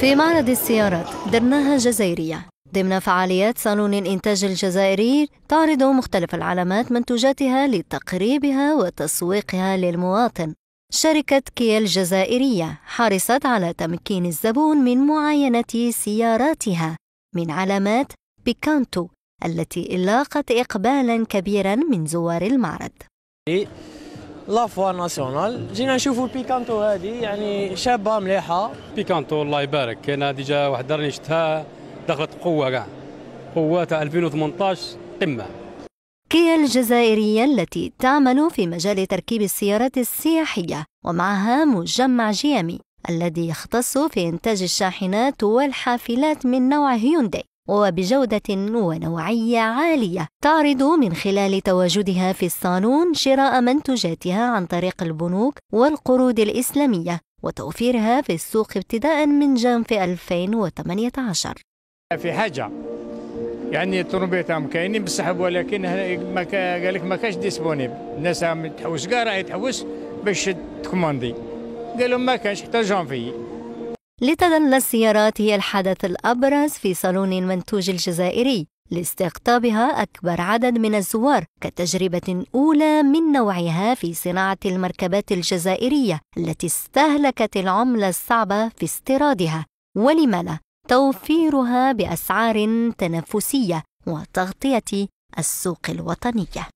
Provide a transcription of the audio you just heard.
في معرض السيارات درناها جزائرية ضمن فعاليات صالون الإنتاج الجزائري تعرض مختلف العلامات منتوجاتها لتقريبها وتسويقها للمواطن. شركة كيا الجزائرية حرصت على تمكين الزبون من معاينة سياراتها من علامات بيكانتو التي لاقت إقبالاً كبيراً من زوار المعرض. لافوا ناسيونال جينا نشوفوا البيكانتو هذه، يعني شابه مليحه. بيكانتو الله يبارك، انا ديجا واحد راني شفتها دخلت قوه كاع، قوه تاع 2018 قمه. كيا الجزائرية التي تعمل في مجال تركيب السيارات السياحية ومعها مجمع جيامي الذي يختص في إنتاج الشاحنات والحافلات من نوع هيونداي وبجودة ونوعية عالية، تعرض من خلال تواجدها في الصالون شراء منتوجاتها عن طريق البنوك والقروض الإسلامية وتوفيرها في السوق ابتداء من جانف 2018. في حاجة يعني الطروبيتهم كاينين بصح، ولكن قال لك ما كاش ديسبونيبل، الناس راهم تحوس كاع راهي تحوس باش تكوموندي، قالوا ما كانش حتى جانفي. لتظل السيارات هي الحدث الأبرز في صالون المنتوج الجزائري لاستقطابها أكبر عدد من الزوار كتجربة أولى من نوعها في صناعة المركبات الجزائرية التي استهلكت العملة الصعبة في استيرادها، ولم لا توفيرها بأسعار تنافسية وتغطية السوق الوطنية.